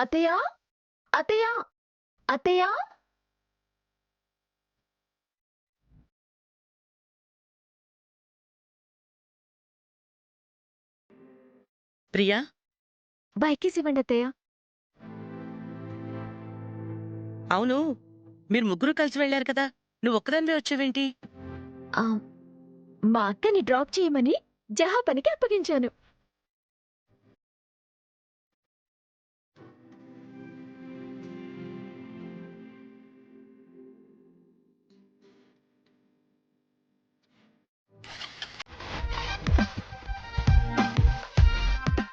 అత్తయ్య అత్తయ్య అత్తయ్య. ప్రియా, బైకేసి ఇవ్వండి అత్తయ్య. అవును, మీరు ముగ్గురు కలిసి వెళ్ళారు కదా, నువ్వు ఒక్కదానివే వచ్చావేంటి? ఆ, మా అక్కని డ్రాప్ చేయమని జహా పనికి అప్పగించాను.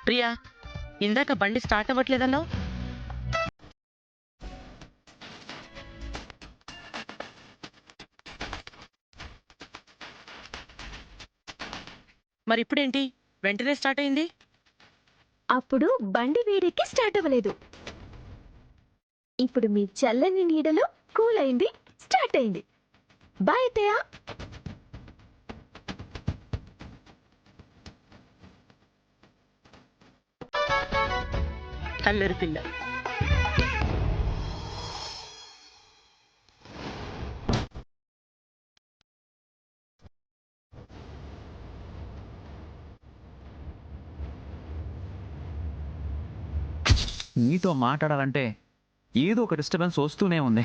ప్రియా, ఇందాక బండి స్టార్ట్ అవ్వట్లేదన్నావు. మరి ఇప్పుడేంటి వెంటనే స్టార్ట్ అయింది? అప్పుడు బండి వేడెక్కి స్టార్ట్ అవ్వలేదు. ఇప్పుడు మీ చల్లని నీడలో కూల్ అయింది, స్టార్ట్ అయింది. బాయ్ అత్తయ్య. అల్లరి పిల్ల. నీతో మాట్లాడాలంటే ఏదో ఒక డిస్టర్బెన్స్ వస్తూనే ఉంది.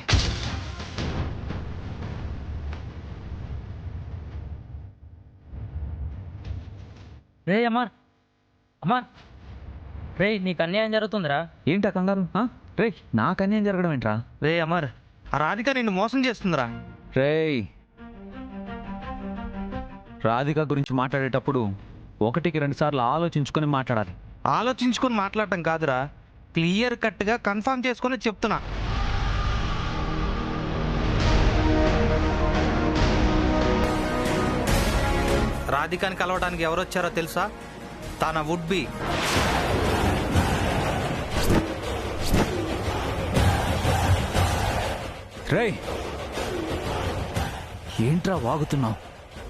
రే అమర్, అమర్, రే నీకు అన్యాయం జరుగుతుందిరా. ఏంటా కంగారు? రే నాకు అన్యాయం జరగడం ఏంట్రా? రే అమర్, ఆ రాధిక నిన్ను మోసం చేస్తుందిరా. రేయ్, రాధిక గురించి మాట్లాడేటప్పుడు ఒకటికి 2 సార్లు ఆలోచించుకొని మాట్లాడాలి. ఆలోచించుకొని మాట్లాడటం కాదురా, క్లియర్ కట్గా కన్ఫర్మ్ చేసుకొని చెప్తున్నా. రాధికాని కలవడానికి ఎవరొచ్చారో తెలుసా? తన వుడ్ బి. రేయ్, ఏంట్రా వాగుతున్నావు?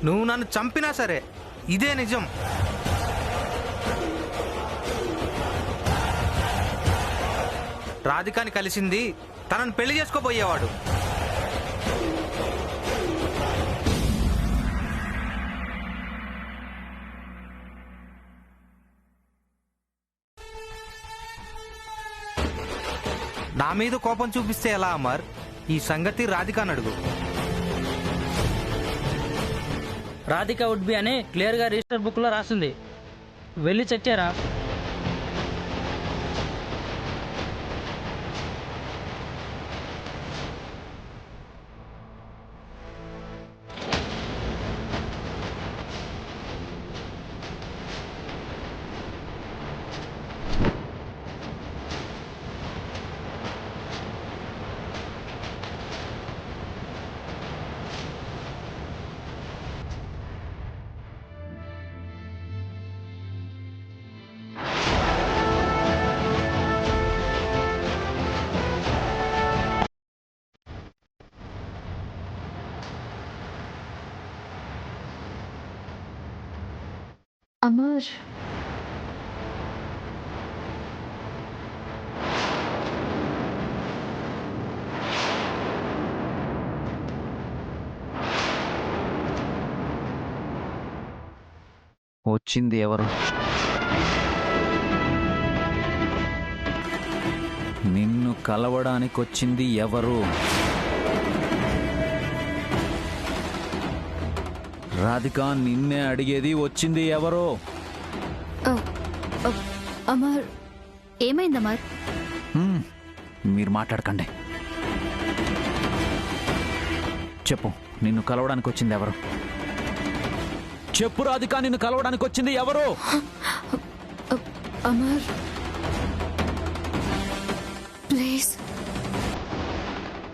నువ్వు నన్ను చంపినా సరే ఇదే నిజం. రాధికాని కలిసింది తనను పెళ్లి చేసుకోబోయేవాడు. నా మీద కోపం చూపిస్తే ఎలా అమర్? ఈ సంగతి రాధికాని అడుగు. రాధిక వుడ్ బి అని క్లియర్గా రిజిస్టర్ బుక్లో రాసింది, వెళ్ళి చెక్ చేయరా. అమర్, వచ్చింది ఎవరు? నిన్ను కలవడానికి వచ్చింది ఎవరు? రాధిక, నిన్నే అడిగేది, వచ్చింది ఎవరు? అమర్, ఏమైంది అమర్? మీరు మాట్లాడకండి. చెప్పు, నిన్ను కలవడానికి వచ్చింది ఎవరు? చెప్పు రాధిక, నిన్ను కలవడానికి వచ్చింది ఎవరు? అమర్, ప్లీజ్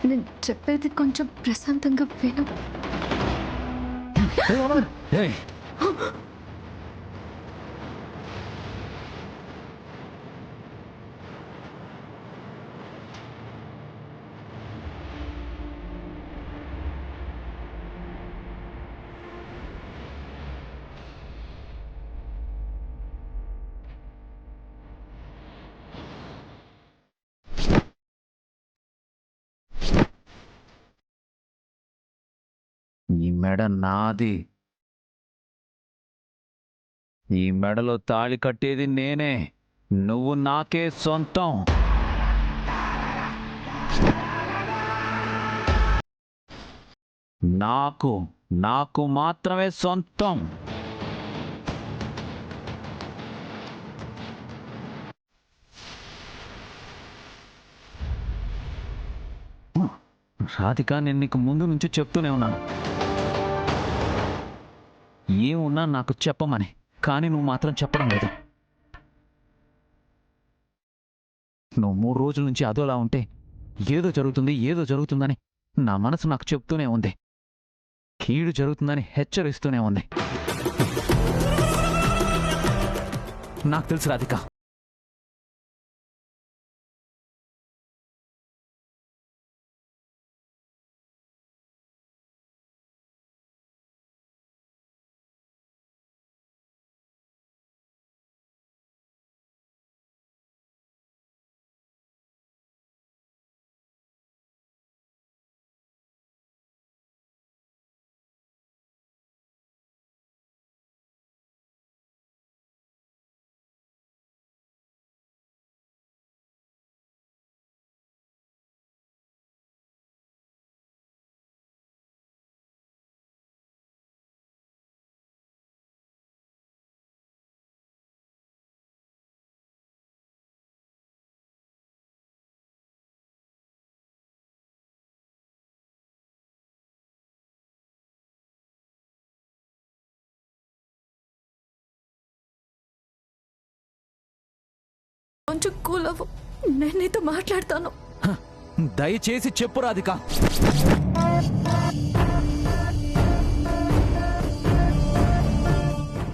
నేను చెప్పేది కొంచెం ప్రశాంతంగా విను. ఏయ్, ఈ మెడ నాది. ఈ మెడలో తాళి కట్టేది నేనే. నువ్వు నాకే సొంతం. నాకు మాత్రమే సొంతం. రాధిక, నేను నీకు ముందు నుంచి చెప్తూనే ఉన్నాను, ఏమున్నా నాకు చెప్పమని. కానీ నువ్వు మాత్రం చెప్పడం లేదు. నువ్వు 3 రోజుల నుంచి అదోలా ఉంటే ఏదో జరుగుతుందని నా మనసు నాకు చెప్తూనే ఉంది. కీడు జరుగుతుందని హెచ్చరిస్తూనే ఉంది. నాకు తెలుసు రాధిక. కొంచెం కూల్ అవ్వు, నేను నీతో మాట్లాడతాను. దయచేసి చెప్పు రాధిక.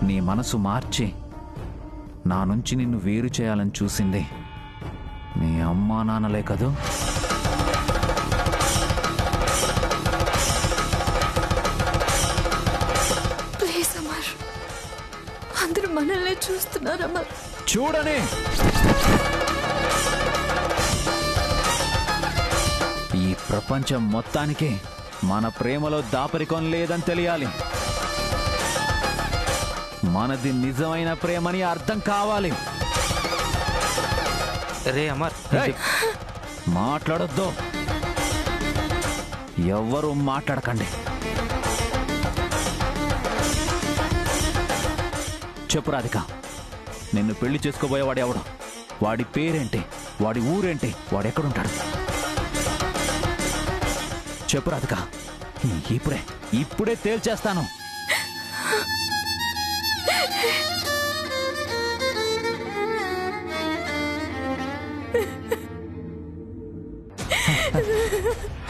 నీ మనసు మార్చి నా నుంచి నిన్ను వేరు చేయాలని చూసింది నీ అమ్మా నాన్నలే కదూ? ప్లీజ్ అమర్, అందరూ మనల్ని చూస్తున్నారు అమర్. చూడని ఈ ప్రపంచం మొత్తానికి మన ప్రేమలో దాపరికం లేదని తెలియాలి. మనది నిజమైన ప్రేమని అర్థం కావాలి. రే అమర్, మాట్లాడొద్దు. ఎవ్వరూ మాట్లాడకండి. చెప్పు రాధిక, నిన్ను పెళ్లి చేసుకోబోయేవాడు ఎవడు? వాడి పేరేంటి? వాడి ఊరేంటి? వాడెక్కడుంటాడు? చెప్పు రాధిక. ఇప్పుడే తేల్చేస్తాను.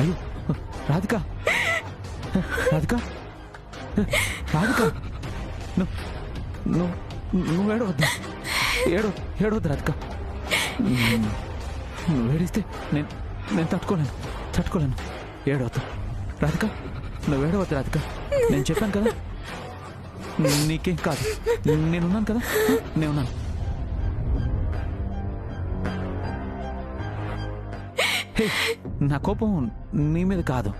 అయ్యో రాధిక, రాధిక, రాధిక, నువ్వు ఏడవద్దు. ఏడవద్దు రాధిక. నువ్వు ఏడిస్తే నేను తట్టుకోలేను. ఏడవద్దు రాధిక, నువ్వు ఏడవద్దు రాధిక. నేను చెప్పాను కదా, నీకేం కాదు. నేనున్నాను కదా, నేనున్నాను. నా కోపం నీ మీద కాదు.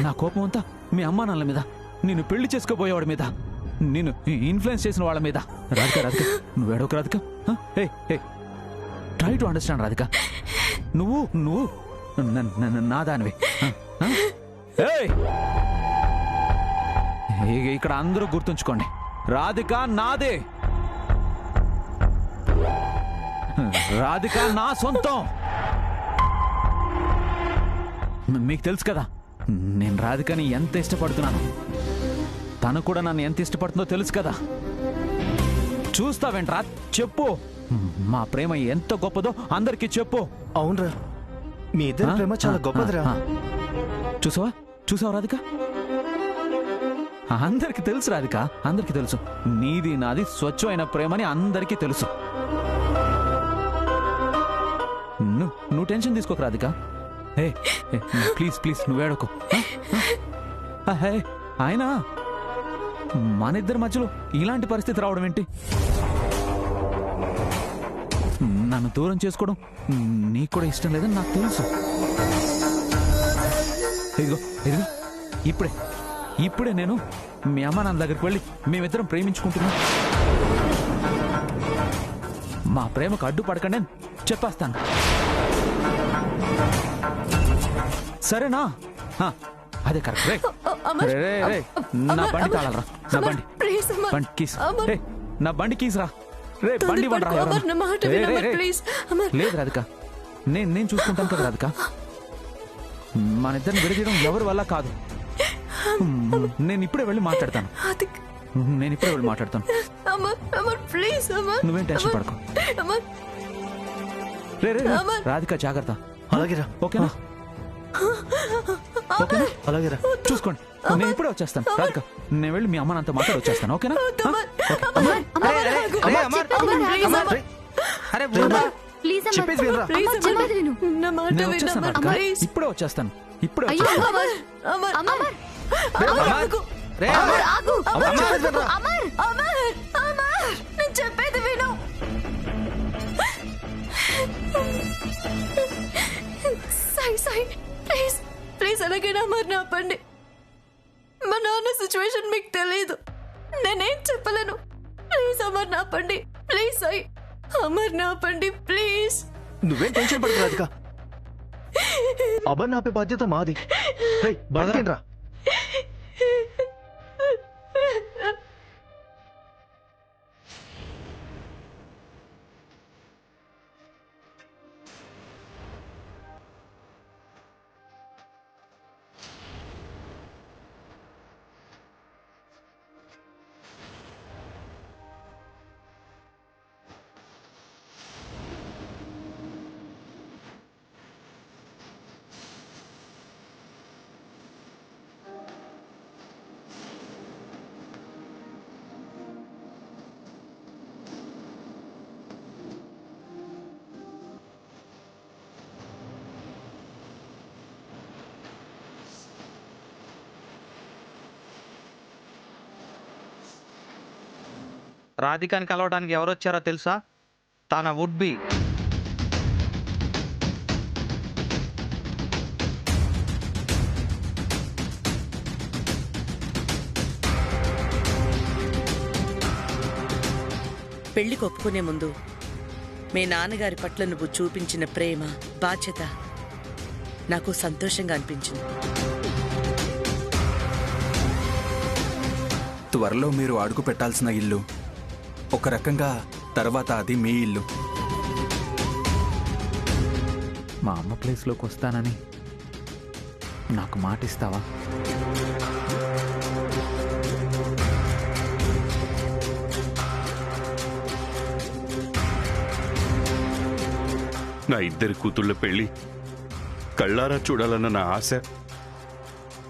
నా కోపం అంతా మీ అమ్మా నాన్నల మీద, నిన్ను పెళ్లి చేసుకోబోయేవాడి మీద, నిన్ను ఇన్ఫ్లుయెన్స్ చేసిన వాళ్ళ మీద. రాధిక, నువ్వు ఏడవకు Radhika. Try to understand Radhika. నువ్వు నా దానివి. ఇక్కడ అందరూ గుర్తుంచుకోండి, రాధిక నాదే. రాధిక నా సొంతం. మీకు తెలుసు కదా నేను రాధికని ఎంత ఇష్టపడుతున్నాను. తను కూడా నన్ను ఎంత ఇష్టపడుతుందో తెలుసు కదా. చూస్తావేంట్రా? చెప్పు. మా ప్రేమ ఎంత గొప్పదో అందరికీ చెప్పు. అవునరా, మీ ఇద్దరి ప్రేమ చాలా గొప్పదిరా. చూసావా రాధిక? అందరికీ తెలుసు రాధిక, అందరికీ తెలుసు. నీది నాది స్వచ్ఛమైన ప్రేమని అందరికీ తెలుసు. నువ్వు టెన్షన్ తీసుకోకు రాధిక. ప్లీజ్ నువ్వు ఏడకు. అయినా మన ఇద్దరి మధ్యలో ఇలాంటి పరిస్థితి రావడం ఏంటి? నన్ను దూరం చేసుకోవడం నీకు కూడా ఇష్టం లేదని నాకు తెలుసు. ఇదిగో ఇప్పుడే నేను మీ అమ్మ నాన్న దగ్గరికి వెళ్ళి మేమిద్దరం ప్రేమించుకుంటున్నాం, మా ప్రేమకు అడ్డుపడకండి అని చెప్పేస్తాను. సరేనా? అదే కరెక్ట్. రే అమర్, రే రే రే, నా బండి తాళాలరా, నా బండి ప్లీజ్ అమర్, బండి కీస్, అమర్. రే నా బండి కీస్ రా, రే బండి బండి రా. తొందరపడుకో, అమర్, నా మాట రే, విను, రే, అమర్, రే. ప్లీజ్ అమర్. లేదు రాధిక, నేను చూసుకుంటాను కదా రాధిక. మన ఇద్దరిని విడదీయడం ఎవరి వల్ల కాదు. నేను ఇప్పుడే వెళ్ళి మాట్లాడతాను, అది నేను ఇప్పుడే వెళ్ళి మాట్లాడతాను. అమర్, అమర్, ప్లీజ్ అమర్. నువ్వేం టెన్షన్ అమర్, పడకు. అమర్, రే రే రే, అమర్. రాధిక జాగ్రత్త. అలాగేరా ఓకేనా? ఓకేనా? అలాగేరా. చూసుకోండి, నేను ఇప్పుడే వచ్చేస్తాను రాధిక. నేను వెళ్ళి మీ అమ్మ నాన్నతో మాట్లాడి వచ్చేస్తాను. ఓకేనా? అమర్, ఓకే. అమర్, అమర్, అరే, ఆగు. అరే, అమర్, అమర్, అమర్, ప్లీజ్ అమర్. అమర్. అరే బుర్రా. ప్లీజ్ చెప్పేది వినరా. ప్లీజ్ అమర్, అమర్, చెప్పేది విను. నా మాట నేను విను, వచ్చేస్తాను అమర్, రాధిక, ప్లీజ్. ఇప్పుడే వచ్చేస్తాను, ఇప్పుడే అయ్యో, వచ్చేస్తాను. అమర్, అమర్, అమర్, అమర్, అమర్. ఆగు. రే, అమర్, అమర్. ఆగు. అమర్, అమర్, చెప్పేది వినరా. అమర్, అమర్, అమర్, నేను చెప్పేది విను. సాయి, సాయి, ప్లీజ్, ప్లీజ్ అలాగైనా అమర్ నా పండి. మా నాన్న సిచ్యువేషన్ మీకు తెలియదు, నేనేం చెప్పలేను. ప్లీజ్ అమర్ నా పండి, ప్లీజ్ సాయి, అమర్ నా పండి, ప్లీజ్. నువ్వేం టెన్షన్ పడకు రాధిక, అబన్ ఆపే బాధ్యత మాది. రేయ్, బతకండ్రా. రాధికాని కలవడానికి ఎవరు వచ్చారో తెలుసా? తన వుడ్ బి. పెళ్లికి ఒప్పుకునే ముందు మీ నాన్నగారి పట్ల నువ్వు చూపించిన ప్రేమ, బాధ్యత నాకు సంతోషంగా అనిపించింది. త్వరలో మీరు అడుగు పెట్టాల్సిన ఇల్లు, ఒక రకంగా తర్వాత అది మీ ఇల్లు. మా అమ్మ ప్లేస్లోకి వస్తానని నాకు మాట ఇస్తావా? నా ఇద్దరి కూతుళ్ళ పెళ్లి కళ్ళారా చూడాలన్న నా ఆశ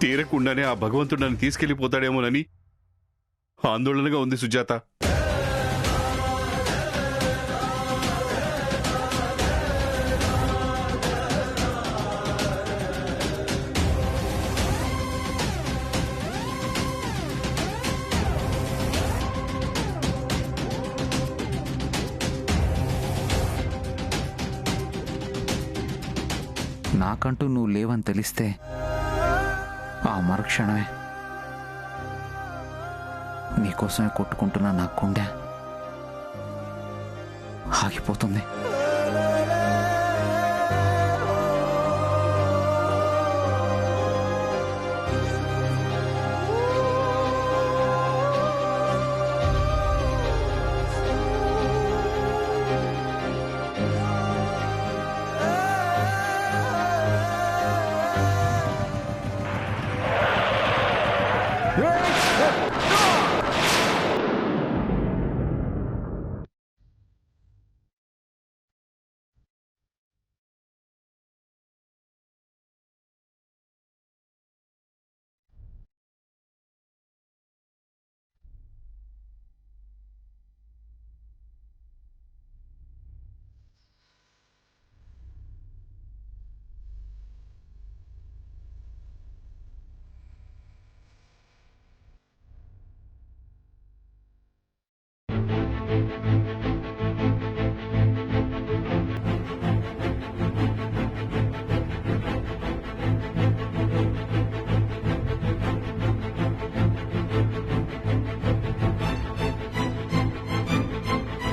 తీరకుండానే ఆ భగవంతుడు నన్ను తీసుకెళ్లిపోతాడేమోనని ఆందోళనగా ఉంది సుజాత. నాకంటూ నువ్వు లేవని తెలిస్తే ఆ మరుక్షణమే నీకోసమే కొట్టుకుంటున్న నా గుండె ఆగిపోతుంది.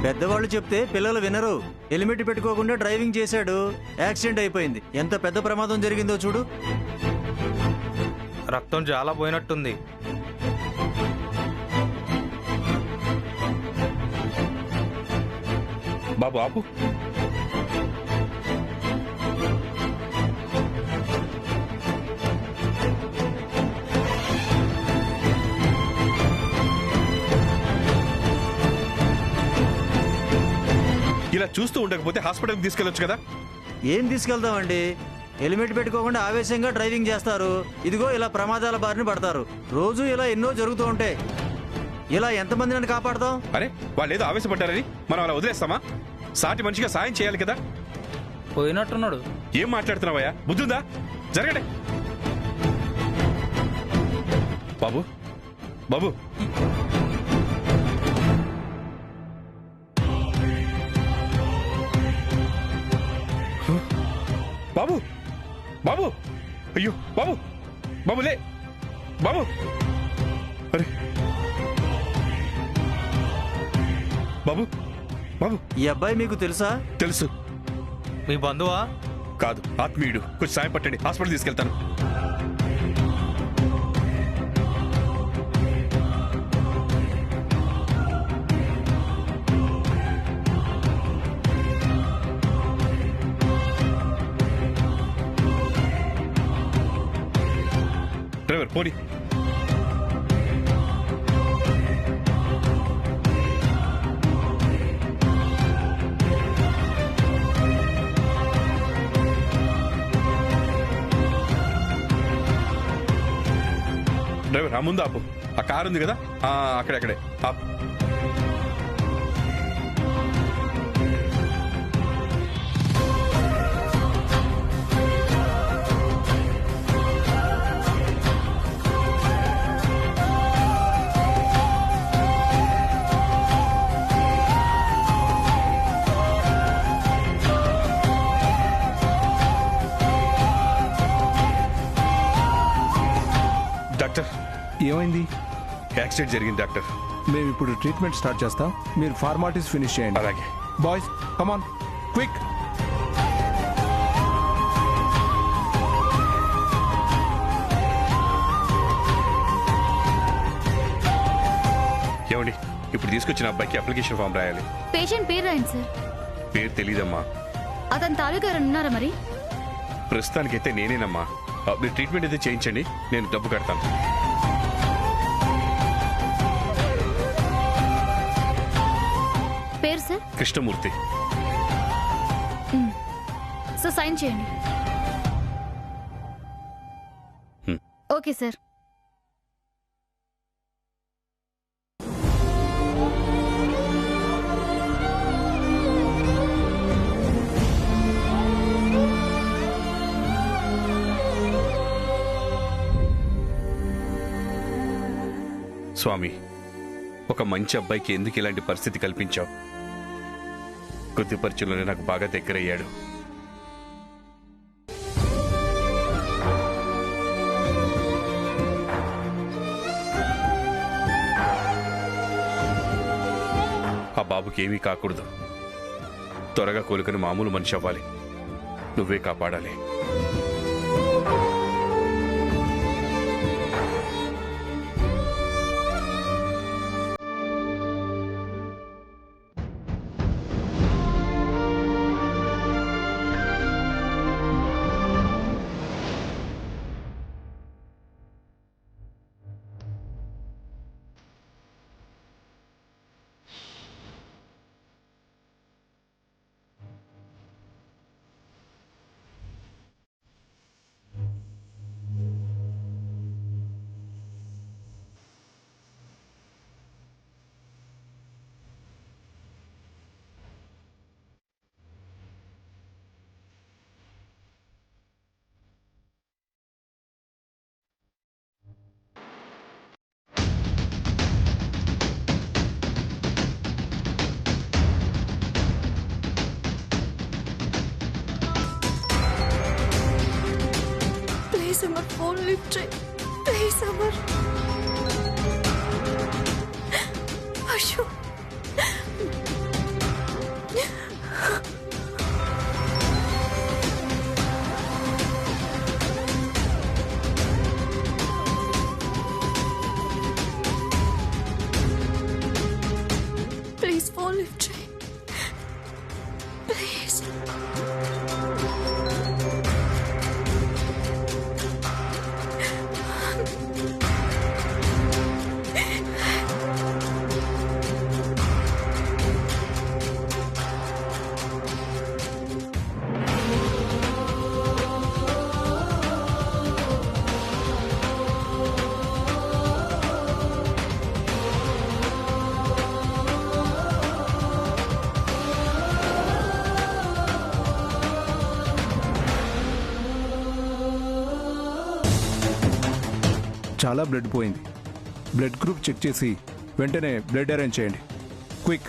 పెద్దవాళ్ళు చెప్తే పిల్లలు వినరు. హెల్మెట్ పెట్టుకోకుండా డ్రైవింగ్ చేశాడు, యాక్సిడెంట్ అయిపోయింది. ఎంత పెద్ద ప్రమాదం జరిగిందో చూడు. రక్తం చాలా పోయినట్టుంది. బాబు ఆపు. ఇలా చూస్తూ ఉండకపోతే హాస్పిటల్కి తీసుకెళ్ళొచ్చు కదా. ఏం తీసుకెళ్తామండి, హెల్మెట్ పెట్టుకోకుండా ఆవేశంగా డ్రైవింగ్ చేస్తారు. ఇదిగో ఇలా ప్రమాదాల బారిన పడతారు. రోజు ఇలా ఎన్నో జరుగుతూ ఉంటాయి. ఇలా ఎంతమందిని కాపాడతాం? అరే వాళ్ళు ఏదో ఆవేశపడ్డారని మనం అలా వదిలేస్తామా? సాటి మనిషిగా సాయం చేయాలి కదా. పోయినట్టున్నాడు. ఏం మాట్లాడుతున్నావయ్యా, బుద్ధుందా? జరగండి. బాబు బాబు బాబు బాబు అయ్యో బాబు బాబులే బాబు. అరే బాబు బాబు. ఈ అబ్బాయి మీకు తెలుసా? తెలుసు. మీ బంధువా? కాదు, ఆత్మీయుడు. కొంచెం సాయం పట్టండి, హాస్పిటల్ తీసుకెళ్తాను. డ్రైవర్ పోనీ. డ్రైవర్ ఆ ముందు ఆపు. ఆ కారు ఉంది కదా, అక్కడే ఆపు. డాక్టర్ ఏమైంది? యాక్సిడెంట్ జరిగింది డాక్టర్. మేము ఇప్పుడు ట్రీట్మెంట్ స్టార్ట్ చేస్తాం, మీరు ఫార్మాలిటీస్ ఫినిష్ చేయండి. అలాగే. Boys come on quick. ఏమండి, ఇప్పుడు తీసుకొచ్చిన అబ్బాయికి అప్లికేషన్ ఫామ్ రాయాలి. పేషెంట్ పేరు రాయండి సార్. పేరు తెలీదమ్మా. అతని తాలూకా ఎవరు ఉన్నారా మరి? ప్రస్తుతానికైతే నేనేనమ్మా. మీరు ట్రీట్మెంట్ అయితే చేయించండి, నేను డబ్బు కడతాను. పేరు సార్? కృష్ణమూర్తి. సో సైన్ చేయండి. Okay sir. స్వామి, ఒక మంచి అబ్బాయికి ఎందుకు ఇలాంటి పరిస్థితి కల్పించావు? కొద్ది పరిచయంలోనే నాకు బాగా దగ్గరయ్యాడు. ఆ బాబుకి ఏమీ కాకూడదు. త్వరగా కోలుకొని మామూలు మనిషి అవ్వాలి. నువ్వే కాపాడాలి. ప్లీజ్ అమర్, ఫోన్ లిఫ్ట్ చేయి ప్లీజ్ అమర్. అయ్యో ప్లీజ్. చాలా బ్లడ్ పోయింది. బ్లడ్ గ్రూప్ చెక్ చేసి వెంటనే బ్లడ్ అరేంజ్ చేయండి. క్విక్.